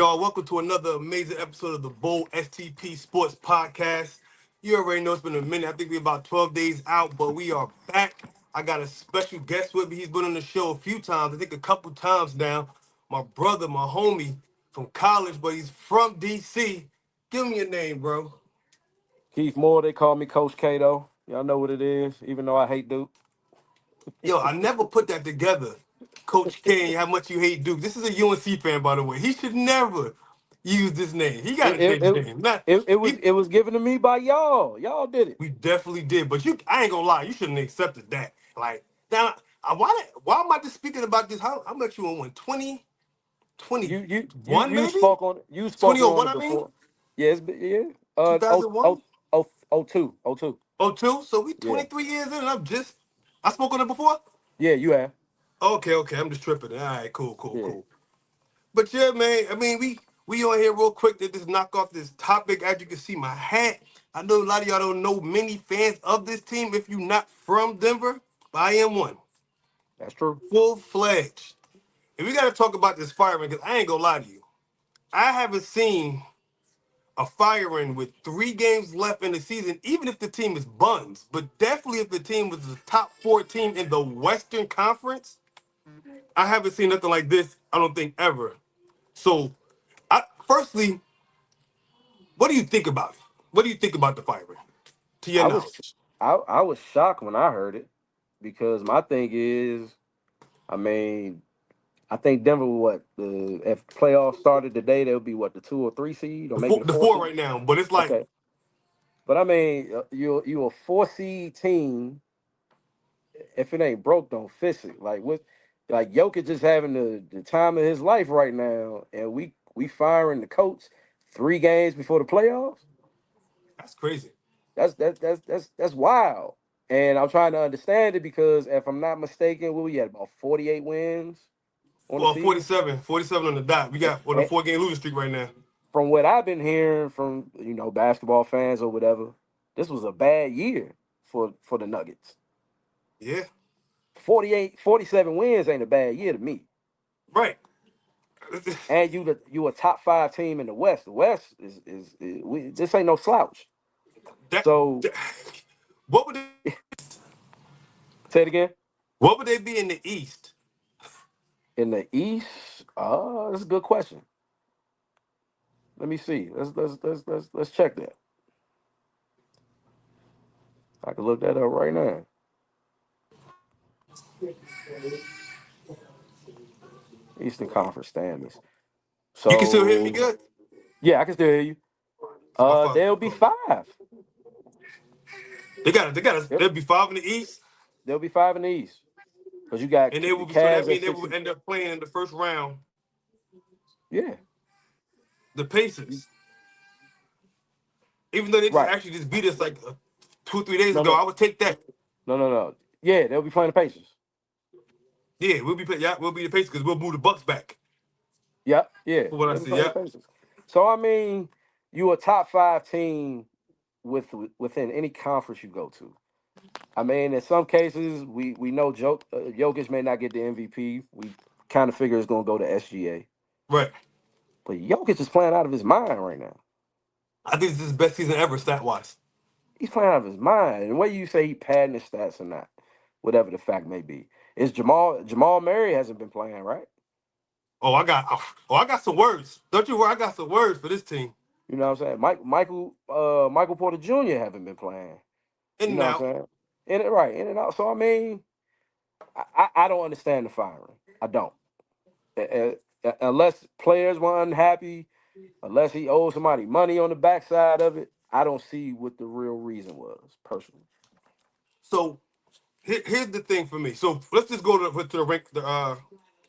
Y'all, welcome to another amazing episode of the Bold STP Sports Podcast. You already know it's been a minute. I think we're about 12 days out, but we are back. I got a special guest with me. He's been on the show a few times, I think a couple times now. My brother, my homie from college, but he's from DC. Give me your name, bro. Keith Moore, they call me Coach Cato. Y'all know what it is, even though I hate Duke. Yo, I never put that together. Coach K and how much you hate Duke. This is a UNC fan, by the way. He should never use this name. He got It to it, change his it, name. Not it, it was he. it was given to me by y'all. Y'all did it. We definitely did, but I ain't gonna lie, you shouldn't have accepted that. Like now, why am I just speaking about this? How much you on one? 20, You you you 21 you maybe? spoke on you spoken on 2001, it I mean? before. Yeah, yeah. Oh 2001? oh oh two oh two. Oh, two? So we Yeah, 23 years in and I spoke on it before? yeah. You have. Okay, I'm just tripping. All right, Yeah. cool. But yeah, man, I mean, we on here real quick to just knock off this topic. As you can see, my hat. I know a lot of y'all don't know many fans of this team if you're not from Denver, but I am one. That's true. Full-fledged. And we got to talk about this firing because I ain't gonna lie to you. I haven't seen a firing with 3 games left in the season, even if the team is buns, but definitely if the team was the top 4 team in the Western Conference. I haven't seen nothing like this, I don't think, ever. So, firstly, what do you think about it? What do you think about the firing, to your I was knowledge? I was shocked when I heard it because my thing is, I mean, I think Denver what the if playoffs started today, they'll be what the 2 or 3 seed or The maybe four, the the four four seed. right now, but it's like, Okay. But I mean, you a 4 seed team. If it ain't broke, don't fix it. Like what? Like Jokic just having the time of his life right now, and we firing the coach 3 games before the playoffs. that's crazy. That's wild. And I'm trying to understand it because if I'm not mistaken, what we had about 48 wins on the Well, season. 47 on the dot. We And, got on a and 4-game losing streak right now. from what I've been hearing from basketball fans or whatever, this was a bad year for the Nuggets. Yeah, 47 wins ain't a bad year to me. right. And you a top 5 team in the West. The West this ain't no slouch. that, So that what would they, say it again. what would they be in the East? In the East, that's a good question. Let me see. Let's check that. I can look that up right now. Eastern Conference standings. You can still hear me So good? yeah, I can still hear you. My father. There'll be five. Yep, They'll be 5 in the East, there'll be five in the East because you got and they will the be. So that Cavs at means they will 60. end up playing in the first round Yeah, the Pacers, even though they just right. actually just beat us like 2 3 days No, ago. no, I would take that. no. Yeah, they'll be playing the Pacers. Yeah, we'll be the Pacers because we'll move the Bucks back. Yep, yeah, For what I they'll be see, playing the yeah. Pacers. So I mean, you a top 5 team within any conference you go to. I mean, in some cases, we know Jokic may not get the MVP. We kind of figure it's gonna go to SGA, Right. but Jokic is playing out of his mind right now. I think this is his best season ever stat wise. He's playing out of his mind. And whether you say he padding his stats or not, whatever the fact may be, is Jamal Murray hasn't been playing right. I got some words. Don't you worry, I got some words for this team. You know what I'm saying? Michael Porter Jr. haven't been playing. In You and know what out. I'm saying? In and out. So I mean, I don't understand the firing. I don't. Unless players were unhappy, unless he owed somebody money on the backside of it, I don't see what the real reason was, personally. So here's the thing for me. So let's just go to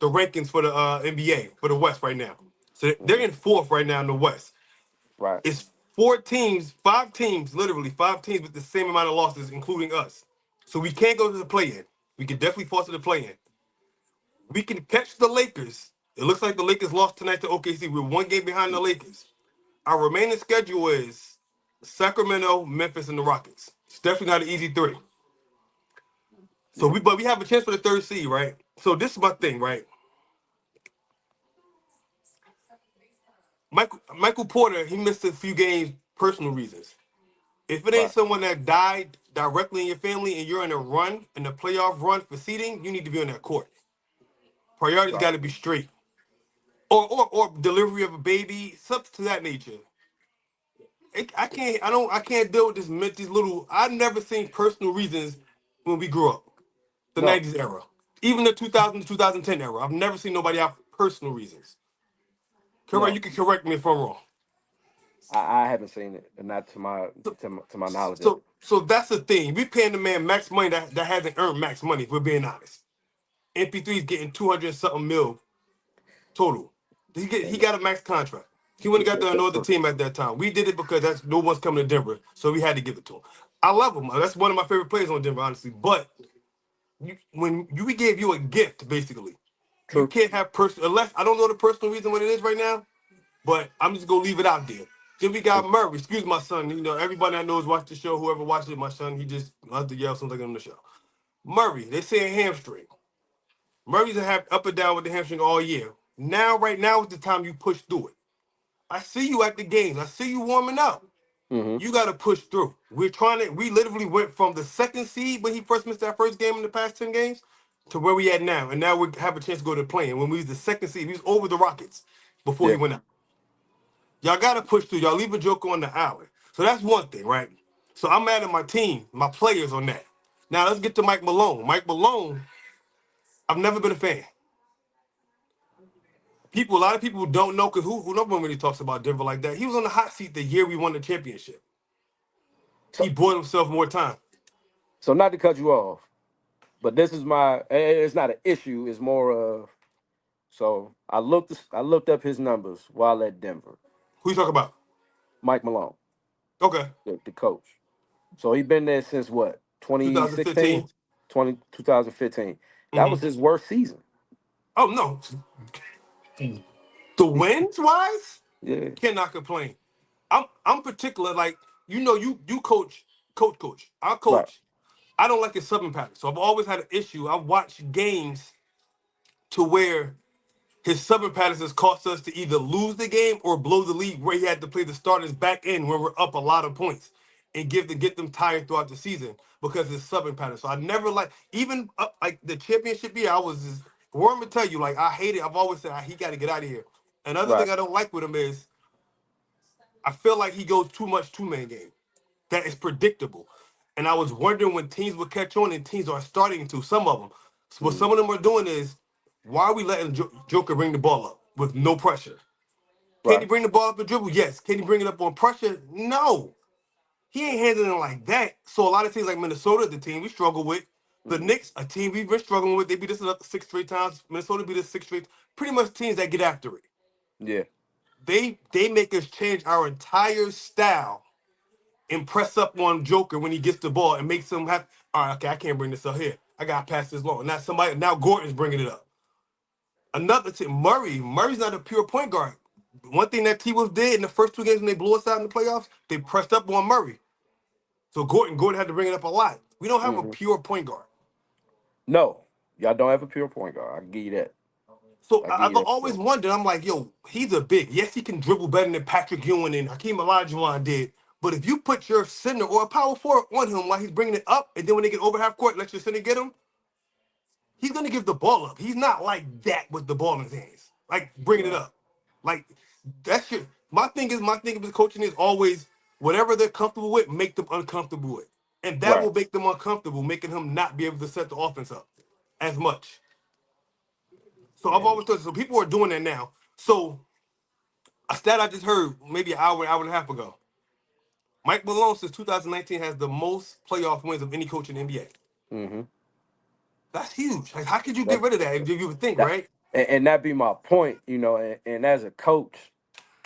the rankings for the NBA for the West right now. So they're Hmm. in fourth right now in the West. Right. It's 5 teams, literally 5 teams with the same amount of losses, including us. So we can't go to the play-in. We can definitely force it to play-in. We can catch the Lakers. It looks like the Lakers lost tonight to OKC. We're 1 game behind the Lakers. Our remaining schedule is Sacramento, Memphis, and the Rockets. It's definitely not an easy 3. So Yeah. we have a chance for the third seed, right? So this is my thing, right? Michael Porter, he missed a few games, personal reasons. If it ain't Right. someone that died directly in your family and you're in a run, in a playoff run for seeding, you need to be on that court. Priorities Right. got to be straight. Or delivery of a baby, something to that nature. I can't deal with these little. I've never seen personal reasons when we grew up, the No. '90s era, even the 2000 to 2010 era. I've never seen nobody have personal reasons. Correct? You No. can correct me if I'm wrong. I haven't seen it, and not So, to my knowledge of it. so that's the thing. We paying the man max money that hasn't earned max money. If we're being honest. MP3 is getting 200 something mil total. He And got a max contract. He wouldn't have got to another true. team at that time. We did it because that's no one's coming to Denver, so we had to give it to him. I love him. That's one of my favorite players on Denver, honestly. But we gave you a gift, basically. You True. can't have personal unless I don't know the personal reason what it is right now, but I'm just gonna leave it out there. Then we got Murray. Excuse my son. You know, everybody I know has watched the show. Whoever watched it, my son, he just loves to yell something on the show. Murray, they say a hamstring. Murray's have up and down with the hamstring all year. Now, right now is the time you push through it. I see you at the games. I see you warming up. Mm-hmm. You got to push through. We literally went from the second seed when he first missed that first game in the past 10 games to where we at now. And now we have a chance to go to the play. And when we was the second seed, he was over the Rockets before he Yeah. went out. Y'all got to push through. Y'all leave a joker on the island. So that's one thing, right? So I'm mad at my team, my players on that. Now let's get to Mike Malone. Mike Malone, I've never been a fan. A lot of people don't know because who no one really talks about Denver like that. He was on the hot seat the year we won the championship. He So bought himself more time. so not to cut you off, but this is my. It's not an issue. It's more of. So I looked up his numbers while at Denver. Who you talk about? Mike Malone, Okay, the coach. So he been there since what? 2015. 2016, 2015. That Hmm. was his worst season. Oh no, the wins wise, Yeah. cannot complain. I'm particular. Like you coach. I Right. coach. I don't like his subbing pattern, so I've always had an issue. I watch games to where his subbing patterns has cost us to either lose the game or blow the lead, where he had to play the starters back in when we're up a lot of points and get them tired throughout the season because of his subbing pattern. So I never even like the championship year. I was just Warren would tell you like I hate it. I've always said he got to get out of here. Another Right. thing I don't like with him is I feel like he goes too much two man game. That is predictable. And I was wondering when teams would catch on, and teams are starting to. Some of them. So what some Mm. of them are doing is, why are we letting Joker bring the ball up with no pressure? Can he Right. bring the ball up and dribble? Yes. Can he bring it up on pressure? No. He ain't handling it like that. So a lot of teams like Minnesota, the team we struggle with, the Mm. Knicks, a team we've been struggling with, they beat us up 6 straight times. Minnesota beat us 6 straight. Pretty much teams that get after it. Yeah. They make us change our entire style and press up on Joker when he gets the ball and makes him have. All right, okay, I can't bring this up here. I got to pass this long. Now Gordon's bringing it up. Another team, Murray's not a pure point guard. One thing that T-Wolves did in the first two games when they blew us out in the playoffs, they pressed up on Murray. So Gordon had to bring it up a lot. We don't have a Hmm. pure point guard. No, y'all don't have a pure point guard. I can give you that. So I give I've you that for always sure. wondered, I'm like, yo, he's a big. Yes, he can dribble better than Patrick Ewing and Hakeem Olajuwon did. But if you put your center or a power forward on him while he's bringing it up, and then when they get over half court, let your center get him, he's gonna give the ball up. He's not like that with the ball in his hands, like bringing it Right. up. Like that shit. My thing with coaching is always whatever they're comfortable with, make them uncomfortable with, and that Right. will make them uncomfortable, making him not be able to set the offense up as much. So I've And always thought so. People are doing that now. So a stat I just heard maybe an hour and a half ago. Mike Malone since 2019 has the most playoff wins of any coach in the NBA. hmm That's huge. Like, how could you get that rid of that? If you would think, that right? and that be my point. And as a coach,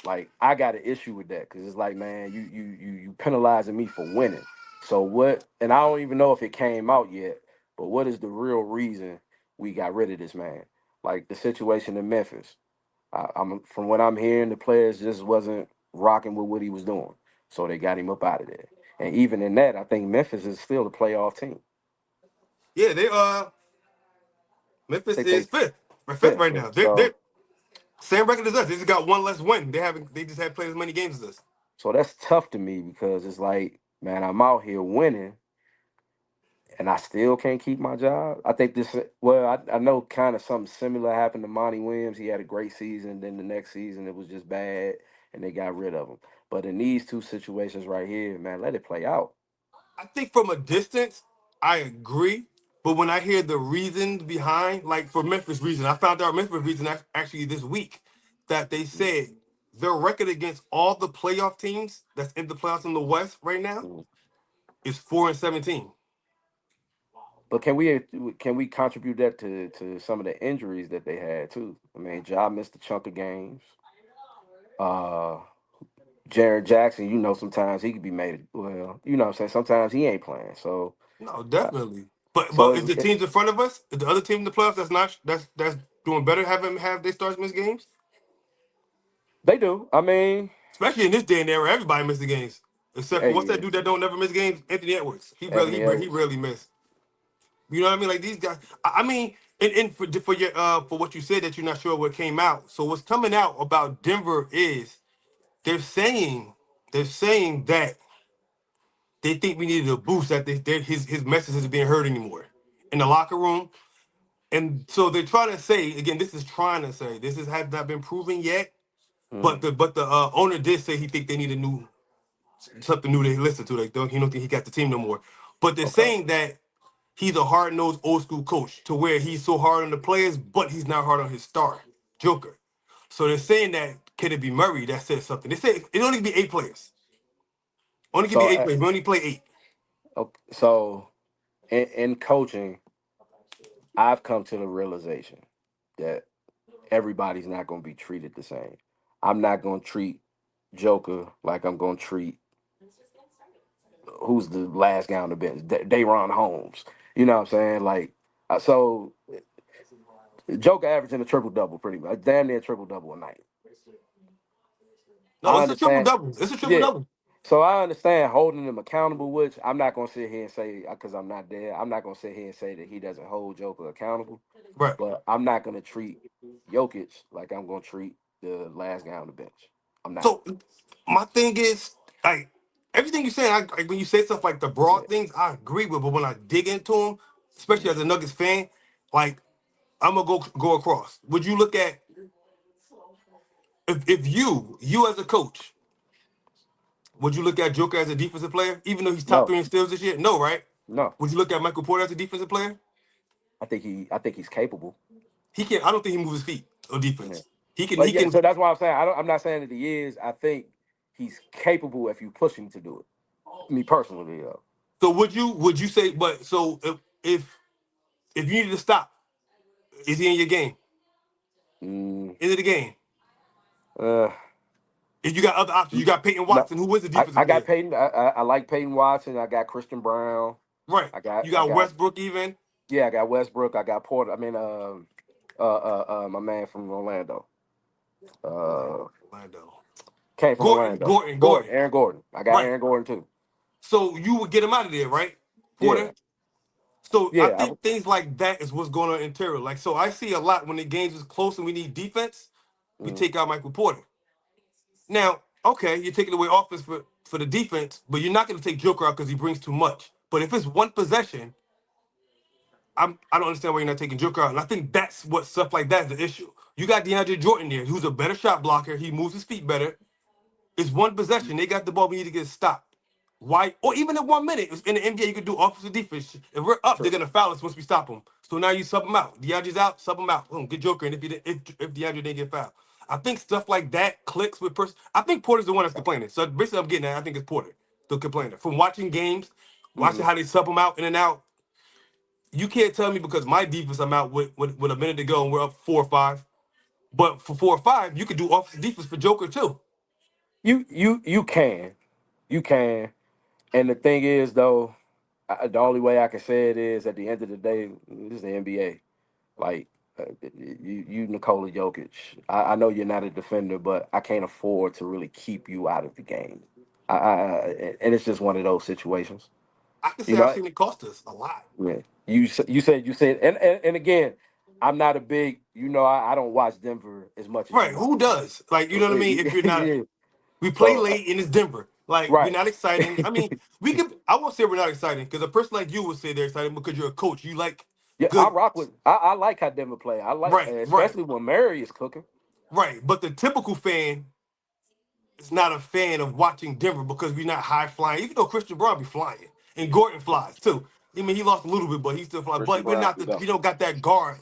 like I got an issue with that because it's like, man, you penalizing me for winning. So what? And I don't even know if it came out yet. But what is the real reason we got rid of this man? Like the situation in Memphis. I'm from what I'm hearing, the players just wasn't rocking with what he was doing, so they got him up out of there. And even in that, I think Memphis is still a playoff team. Yeah, they I Memphis think is they fifth. We're fifth fifth. right now. They're So Same record as us. They just got one less win. They haven't. They just had played as many games as us. So that's tough to me because it's like, man, I'm out here winning and I still can't keep my job. I think this. Well, I know kind of something similar happened to Monty Williams. He had a great season, then the next season it was just bad, and they got rid of him. But in these two situations right here, man, let it play out. I think from a distance, I agree. But when I hear the reasons behind, like for Memphis reason, I found out Memphis reason actually this week that they said their record against all the playoff teams that's in the playoffs in the West right now Mm. is 4-17. But can we contribute that to some of the injuries that they had too? I mean, Ja missed a chunk of games. Uh, Jared Jackson, sometimes he could be made. Well, what I'm saying, sometimes he ain't playing. So, No, uh, definitely. But so is the teams in front of us, is the other team in the playoffs that's doing better have they start miss games? they do. I mean, Especially in this day and era, everybody misses games. Except for what's that hey, dude that don't never miss games? Anthony Edwards. Anthony He Edwards. rarely miss. You know what I mean? Like these guys. I mean, and for your for what you said that you're not sure what came out. So what's coming out about Denver is they're saying they're saying that they think we needed a boost that his message isn't being heard anymore in the locker room. And so they're trying to say again. This is trying to say this is has not been proven yet. Mm, But the owner did say he think they need a new something new to listen to. Like he don't think he got the team no more. But they're okay. saying that he's a hard nosed old school coach to where he's so hard on the players, but he's not hard on his star Joker. So they're saying that can it be Murray that says something? They say it only can be 8 players. Only can be So, 8 players. We only play 8. okay, so in coaching, I've come to the realization that everybody's not going to be treated the same. I'm not going to treat Joker like I'm going to treat who's the last guy on the bench, Dayron Holmes. You know what I'm saying? Like, so Joker averaging a triple double pretty much, damn near triple double a night. No, I it's a triple understand. double. It's a triple Yeah. double. So I understand holding him accountable, which I'm not gonna sit here and say because I'm not there. I'm not gonna sit here and say that he doesn't hold Joker accountable, Right. but I'm not gonna treat Jokic like I'm gonna treat the last guy on the bench. I'm not. So my thing is like everything you're saying. Like when you say stuff like the Yeah. broad things, I agree with. But when I dig into them, especially Mm, as a Nuggets fan, like I'm gonna go across. Would you look at if you as a coach, would you look at Joker as a defensive player, even though he's top no, 3 in steals this year? No, right? no. Would you look at Michael Porter as a defensive player? I think he's capable. He can't. I don't think he moves his feet on Yeah. defense. He can. But He yeah, can. so that's why I'm saying I'm not saying that he is. I think he's capable if you push him to do it. Me personally, though. So would you say? But so if you needed to stop, is he in your game? Mm, Into the game. uh, If you got other options, you got Peyton no, Watson, who was the I defensive got player, Peyton. I like Peyton Watson. I got Christian Brown. right? I got You I got got Westbrook even. yeah. I got Westbrook. I got Porter. I mean, my man from Orlando. Uh, Orlando. came from Gordon, Orlando. Gordon, Gordon, Gordon. Aaron Gordon. I got Right. Aaron Gordon too. So you would get him out of there, right, Yeah, Porter? So I yeah. think things like that is what's going on interior. Like so, I see a lot when the games is close and we need defense. We Mm, take out Michael Porter. Now, okay, you're taking away offense for the defense, but you're not going to take Joker out because he brings too much. But if it's one possession, I don't understand why you're not taking Joker out. And I think that's what stuff like that is the issue. You got DeAndre Jordan there, who's a better shot blocker. He moves his feet better. It's one possession. They got the ball. We need to get stopped. Why? Or even in 1 minute, in the NBA, you can do offensive defense. If we're up, they're true. gonna foul us once we stop them. So now you sub them out. DeAndre's out, sub them out. Boom, get Joker. And if DeAndre didn't get fouled, I think stuff like that clicks with person. I think Porter's the one that's complaining. So basically, I'm getting at. I think it's Porter the complainer from watching games, watching Hmm. how they sub them out in and out. You can't tell me because my defense I'm out with a minute to go and we're up 4 or 5. But for 4 or 5, you could do offensive defense for Joker too. You can. And the thing is, though, the only way I can say it is at the end of the day, this is the NBA. Like you Nikola Jokic. I know you're not a defender, but I can't afford to really keep you out of the game. And it's just one of those situations. I can You say I've know, seen it cost us a lot. yeah. You said, and again. I'm not a big, I don't watch Denver as much as you Right? Who watch. does? Like, you know what I mean? If you're not, Yeah. we play So late and it's Denver. Like, we're right. not exciting. I mean, we could. I won't say we're not exciting because a person like you would say they're exciting because you're a coach. You like Yeah, I good. rock with. I like how Denver play. I like, Right, right, especially when Murray is cooking. right. But the typical fan is not a fan of watching Denver because we're not high flying. Even though Christian Brown be flying and Gordon flies too. I mean, he lost a little bit, but he's still flying. Christian But we're Brown not can the. go. We don't got that guard.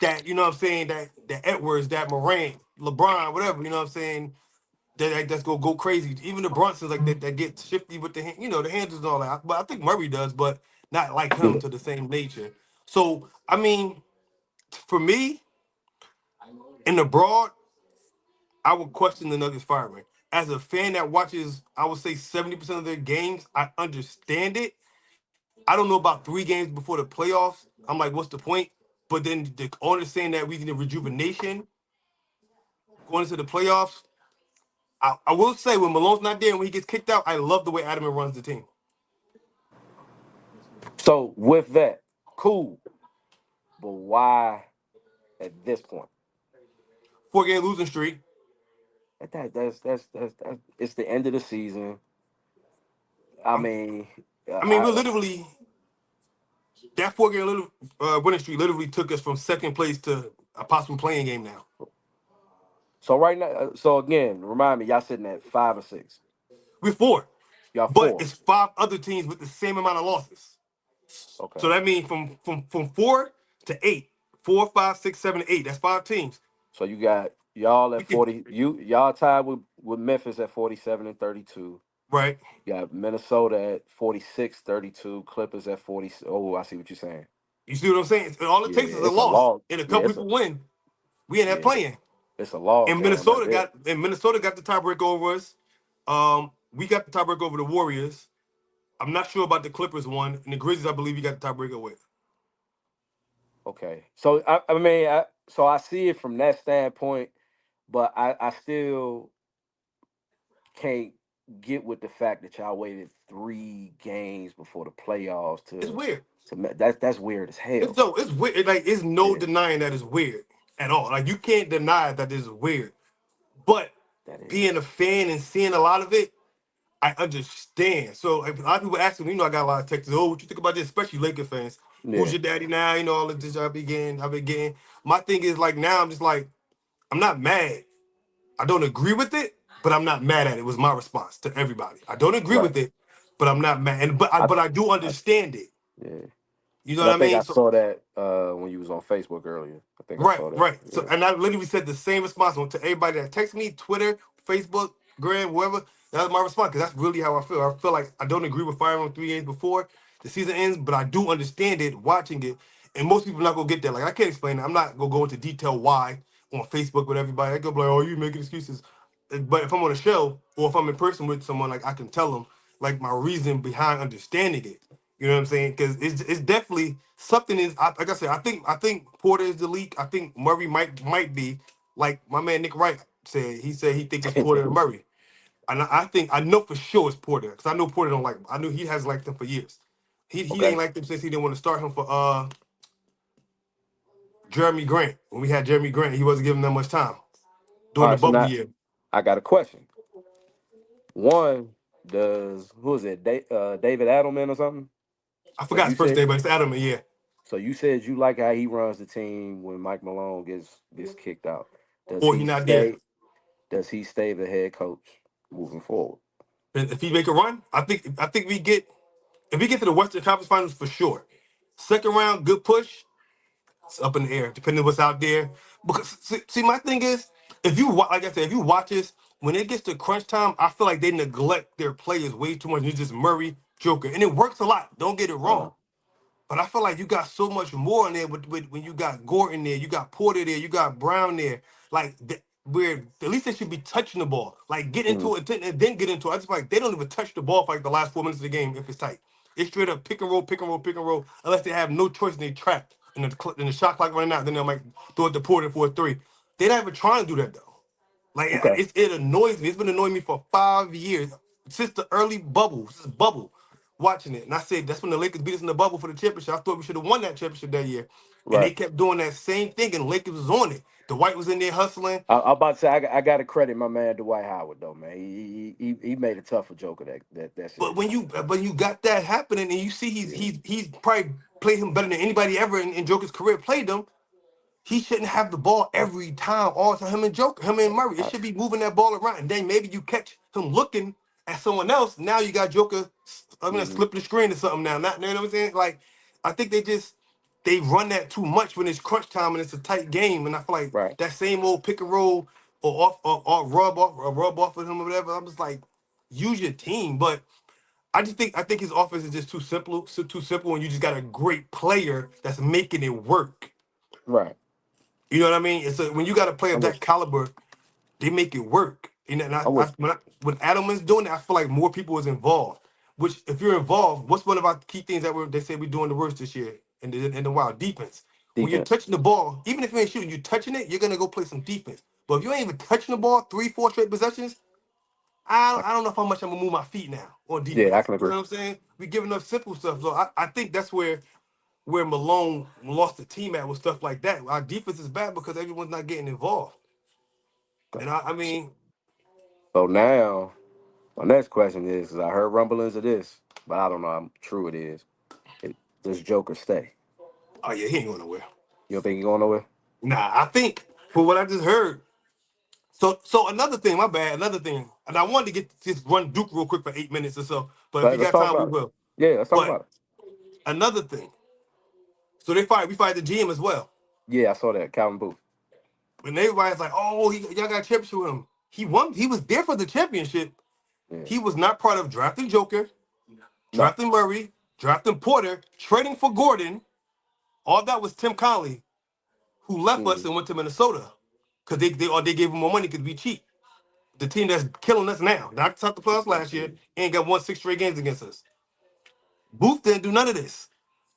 That you know what I'm saying. That Edwards, that Morant, LeBron, whatever. You know what I'm saying. That's gonna go crazy. Even the Brunsons like that get shifty with the hand, the handles and all that. But I think Murray does, but not like him Yeah. to the same nature. So I mean, for me, in the broad, I would question the Nuggets firing. As a fan that watches, I would say 70% of their games, I understand it. I don't know about 3 games before the playoffs. I'm like, what's the point? But then the owner saying that we need a rejuvenation going into the playoffs. I will say when Malone's not there and when he gets kicked out, I love the way Adamant runs the team. So with that, cool. But why at this point? 4 game losing streak. That's it's the end of the season. I I'm, mean, I mean, I we're literally that 4 game winning streak literally took us from second place to a possible playing game now. so right now. So again, remind me, y'all sitting at 5 or 6. We're four, Y'all but 4. it's 5 other teams with the same amount of losses. So Okay. that means from 4 to 8, 4, 5, 6, 7, 8. That's 5 teams. So you got y'all We at could 40. Y'all tied with Memphis at 47 and 32. right. You got Minnesota at 46, 32. Clippers at 40. Oh, I see what you're saying. You see what I'm saying? All it Yeah, takes is a it's a loss, log. and a Yeah, couple people win. We in that yeah, playing. it's a log And jam right there. Minnesota got the tiebreaker over us. We got the tiebreaker over the Warriors. I'm not sure about the Clippers one, and the Grizzlies. I believe you got the tiebreaker with. Okay. So I mean, I see it from that standpoint, but I still can't get with the fact that y'all waited 3 games before the playoffs It's weird. that's weird as It's hell. so it's weird. Like it's no Yeah, denying that it's weird at all. Like you can't deny that it's weird. But that is. being a fan and seeing a lot of it, I understand. So like, a lot of people asking, I got a lot of texts. Oh, what you think about this? Especially Laker fans. Who's Yeah. your daddy now? All of this I've been getting. My thing is like now I'm just like I'm not mad. I don't agree with it, but I'm not mad at it. Was my response to everybody. I don't agree Right. with it, but I'm not mad. And I, but I do I understand it. yeah. You know And what I I think I mean? So saw that when you was on Facebook earlier. I think I right, saw that. right. So, Yeah. and I literally said the same response to everybody that texts me, Twitter, Facebook, Gram, whoever. That was my response because that's really how I feel. I feel like I don't agree with firing him 3 games before the season ends, but I do understand it watching it. And most people not gonna get that. Like I can't explain it. I'm not gonna go into detail why on Facebook with everybody. I go like, oh, you making excuses. But if I'm on a show or if I'm in person with someone, like I can tell them like my reason behind understanding it. You know what I'm saying? Because it's definitely something is like I said. I think Porter is the leak. I think Murray might be like my man Nick Wright said. He said he think it's Porter and Murray. And I think I know for sure it's Porter because I know Porter don't like him. I knew he has liked him for years. He Okay. ain't liked him since he didn't want to start him for Jeremy Grant. When we had Jeremy Grant, he wasn't giving them much time All during the right. So bubble now year. I got a question. One, does who is it? David Adelman or something? I So forgot you his first said name, but it's Adam. Yeah. so you said you like how he runs the team when Mike Malone gets kicked out. Does Or he he not there. stay? Does he stay the head coach moving forward? If he make a run, I think we get if we get to the Western Conference Finals for sure. Second round, good push. It's up in the air, depending on what's out there. Because see, my thing is, if you like I said, if you watch this, when it gets to crunch time, I feel like they neglect their players way too much. It's just Murray, Joker, and it works a lot. Don't get it Uh, wrong. But I feel like you got so much more in there with when you got Gordon there, you got Porter there, you got Brown there. Like where at least they should be touching the ball. Like get mm, into it and then get into it. I just feel like they don't even touch the ball for like the last 4 minutes of the game if it's tight. It's straight up pick and roll, pick and roll, pick and roll. Unless they have no choice and they trap and the shot clock running out, then they'll like throw it to Porter for a three. They not even trying to do that though. Like okay. it annoys me. It's been annoying me for 5 years since the early bubble. Since bubble, watching it, and I said that's when the Lakers beat us in the bubble for the championship. I thought we should have won that championship that year. And they Right. kept doing that same thing, and Lakers was on it. The White was in there hustling. I'm about to say I got to credit my man Dwight Howard though, man. He made it tough for Joker that But series. when you got that happening, and you see Yeah. he's probably played him better than anybody ever in Joker's career played him. He shouldn't have the ball every time, all the time. Him and Joker, him and Murray. It I, should be moving that ball around. And then maybe you catch him looking at someone else. Now you got Joker, I'm gonna hmm slip the screen or something now. Not, you know what I'm saying? Like, I think they run that too much when it's crunch time and it's a tight game. And I feel like Right. that same old pick and roll or rub off with him or whatever. I'm just like, use your team. But I think his offense is just too simple, and you just got a great player that's making it work. Right. You know what I mean? It's when you got a player of I'm with that caliber, they make it work. And I'm with when Adelman's doing it, I feel like more people was involved. Which, if you're involved, what's one of our key things that they say we're doing the worst this year in the Wild? Defense. When you're defense. touching the ball, even if you ain't shooting, you're touching it, you're gonna go play some defense. But if you ain't even touching the ball 3, 4 straight possessions, I, I don't know how much I'm gonna move my feet now on yeah, I defense. can You agree. know what I'm saying? We giving up simple stuff. So I think that's where Malone lost the team at with stuff like that. Our defense is bad because everyone's not getting involved. And I So, mean, so now my next question is, 'cause I heard rumblings of this, but I don't know how true it is. Does Joker stay? oh yeah, he ain't going nowhere. You don't think he going nowhere? Nah, I think for what I just heard. So another thing, my bad, another thing, and I wanted to just run Duke real quick for 8 minutes or so, but if we Let's got talk time, we about it. will. Yeah, let's talk But about it. another thing, so we fired the GM as well. Yeah, I saw that Calvin Booth. And everybody's like, oh, y'all got a championship with him. He won. He was there for the championship. Yeah. He was not part of drafting Joker, No. drafting Murray, drafting Porter, trading for Gordon. All that was Tim Conley, who left us hmm and went to Minnesota because they gave him more money because we cheap. The team that's killing us now, not top the playoffs last year, ain't got won 6 straight games against us. Booth didn't do none of this.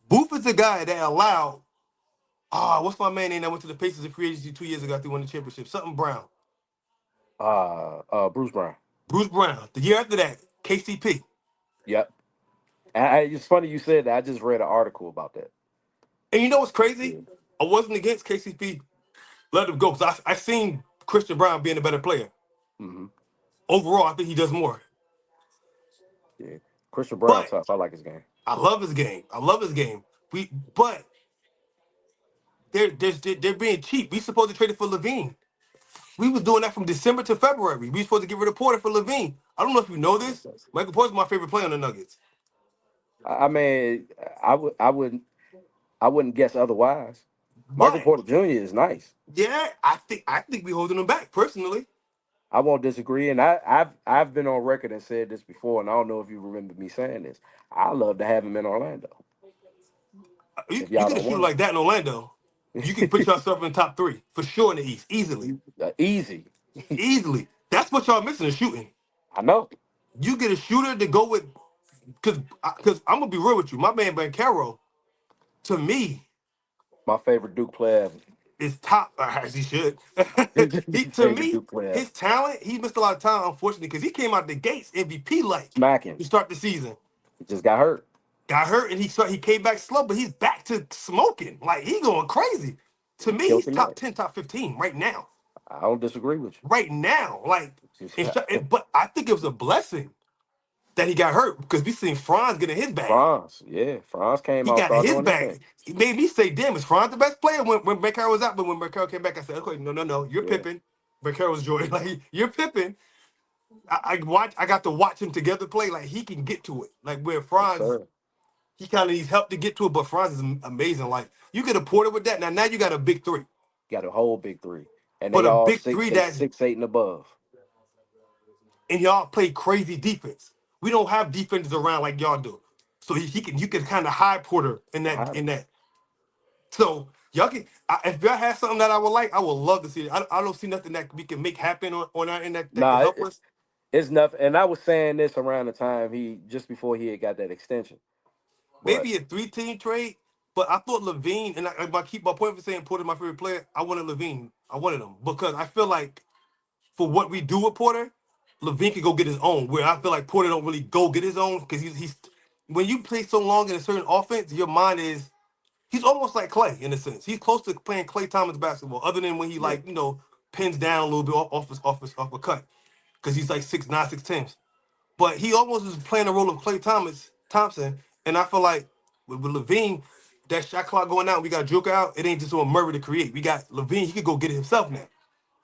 Booth is the guy that allowed, what's my man name that went to the Pacers in free agency 2 years ago after he won the championship? Something Brown. Bruce Brown. Bruce Brown. The year after that, KCP. Yep. It's funny you said that. I just read an article about that. And you know what's crazy? Yeah. I wasn't against KCP. Let him go because I seen Christian Brown being a better player. hmm Overall, I think he does more. Yeah. Christian Brown But tough. I like his game. I love his game. I love his game. But they're being cheap. We supposed to trade it for Levine. We was doing that from December to February. We supposed to get rid of Porter for Levine. I don't know if you know this. Michael Porter's my favorite player on the Nuggets. I mean, I wouldn't guess otherwise. Michael But Porter Jr. is nice. yeah, I think we holding him back personally. I won't disagree, and I've been on record and said this before, and I don't know if you remember me saying this. I love to have him in Orlando. You, If you y'all get a don't shooter want like that in Orlando, you can put him, yourself in the top 3 for sure in the East, easily, easy. easily. That's what y'all missing is shooting. I know. You get a shooter to go with because I'm gonna be real with you. My man Bancaro, to me, My favorite Duke player is top as he should. ever. He to Favorite me, Duke player ever. his talent, he missed a lot of time, unfortunately, because he came out the gates MVP like Smacking. to start the season. He just got hurt. Got hurt and he came back slow, but he's back to smoking. Like he going crazy. To He me, killed he's the top night. 10, top 15 right now. I don't disagree with Right now. Like you. but I think it was a blessing that he got hurt because we seen Franz getting his bag. Franz, yeah. Franz came He out, got started his doing his thing. bag. He made me say, damn, is Franz the best player when Bancaro was out? But when Bancaro came back, I said, okay, no, you're Yeah. Pippen. Bancaro's Jordan. Like you're Pippen. I got to watch him together play. Like he can get to it. Like where Yes, Franz, sir. he kind of needs help to get to it, but Franz is amazing. Like you get a Porter with that. Now you got a big 3. Got a whole big three. And But they a all big six, 3 they that 6'8" and above. and y'all play crazy defense. We don't have defenders around like y'all do. So he can you can kind of hide Porter in I that had him. in that. So y'all can if y'all have something that I would like, I would love to see it. I don't see nothing that we can make happen on our end that can Nah, help us. it's nothing. And I was saying this around the time just before he had got that extension. But Maybe a 3-team trade, but I thought Levine, and I keep my point for saying Porter's my favorite player. I wanted Levine. I wanted him because I feel like for what we do with Porter, Levine could go get his own. Where I feel like Porter don't really go get his own because he's when you play so long in a certain offense, your mind is He's almost like Clay in a sense. He's close to playing Clay Thomas basketball, other than when he Yeah, like pins down a little bit off a cut because he's like 6'9", 6'10". But he almost is playing the role of Clay Thompson, and I feel like with Levine, that shot clock going out, we got Joker out. It ain't just on Murray to create. We got Levine. He could go get it himself now,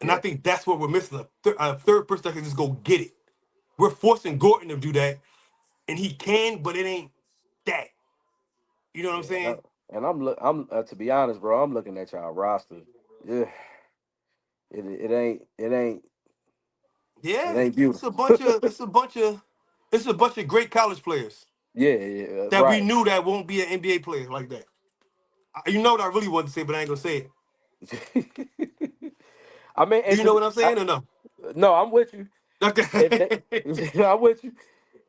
and I yeah, think that's what we're missing. A third person that can just go get it. We're forcing Gordon to do that, and he can, but it ain't that. You know what I'm yeah. saying? And I'm to be honest, bro. I'm looking at y'all roster. Yeah, it Yeah, ain't it's a beautiful. bunch of great college players Yeah, yeah, that we right. knew that won't be an NBA player like that. You know what I really wanted to say, but I ain't gonna say it. I mean, Do and you to know be, what I'm saying or no? no, I'm with you. If they, Okay. I'm with you.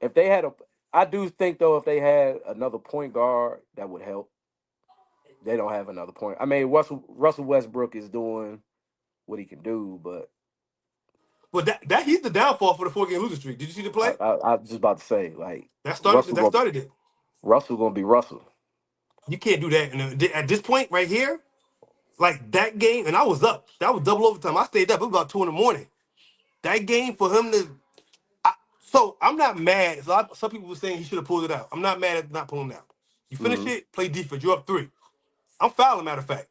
If they had a, I do think though, if they had another point guard, that would help. They don't have another point. I mean, Russell Westbrook is doing what he can do, but Well, that he's the downfall for the 4 game losing streak. Did you see the play? I was just about to say, like That started. Russell That going started it. Russell gonna be Russell. You can't do that. And at this point right here, like that game, and I was up. That was double overtime. I stayed up. It was about 2 in the morning. That game for him to. So I'm not mad. Some people were saying he should have pulled it out. I'm not mad at not pulling it out. You finish Mm-hmm. it, play defense. You're up 3. I'm fouling. Matter of fact,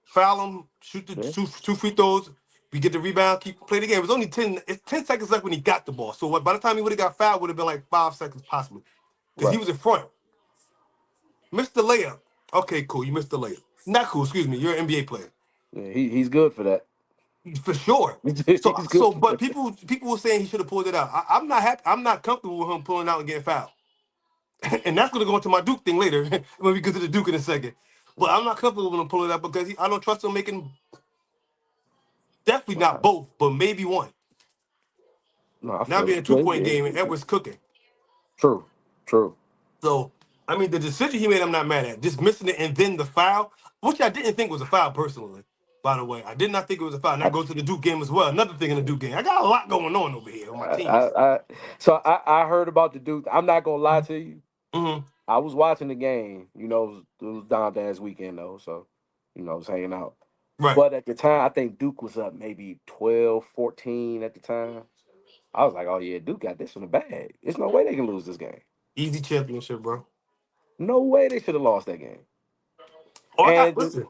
foul him, shoot the Yeah, two free throws. We get the rebound, keep play the game. It was only 10. It's 10 seconds left when he got the ball. So by the time he would have got fouled, would have been like 5 seconds possibly, because he right. was in front. Missed the layup. Okay, cool. You missed the layup. Not cool. Excuse me. You're an NBA player Yeah, he's good for that. for sure. So He's good for but that. people were saying he should have pulled it out. I'm not happy. I'm not comfortable with him pulling out and getting fouled. And that's going to go into my Duke thing later when we get to the Duke in a second. But I'm not comfortable with him pulling it out because I don't trust him making definitely not Wow. both, but maybe one. No, I Now feel being a it. Yeah, 2 point yeah. game and Edwards cooking. True, true. So I mean the decision he made, I'm not mad at. Just missing it and then the foul, which I didn't think was a foul personally. By the way, I did not think it was a foul. And that I, goes to the Duke game as well. Another thing in the Duke game. I got a lot going on over here on my I, teams. I, I so I heard about the Duke. I'm not gonna lie to you. Hmm. I was watching the game. It was Don Dance weekend though, so I was hanging out. Right. But at the time, I think Duke was up maybe 12, 14 at the time. I was like, oh yeah, Duke got this in the bag. There's no way they can lose this game. Easy championship, bro. No way they should have lost that game. Oh, I got And listen.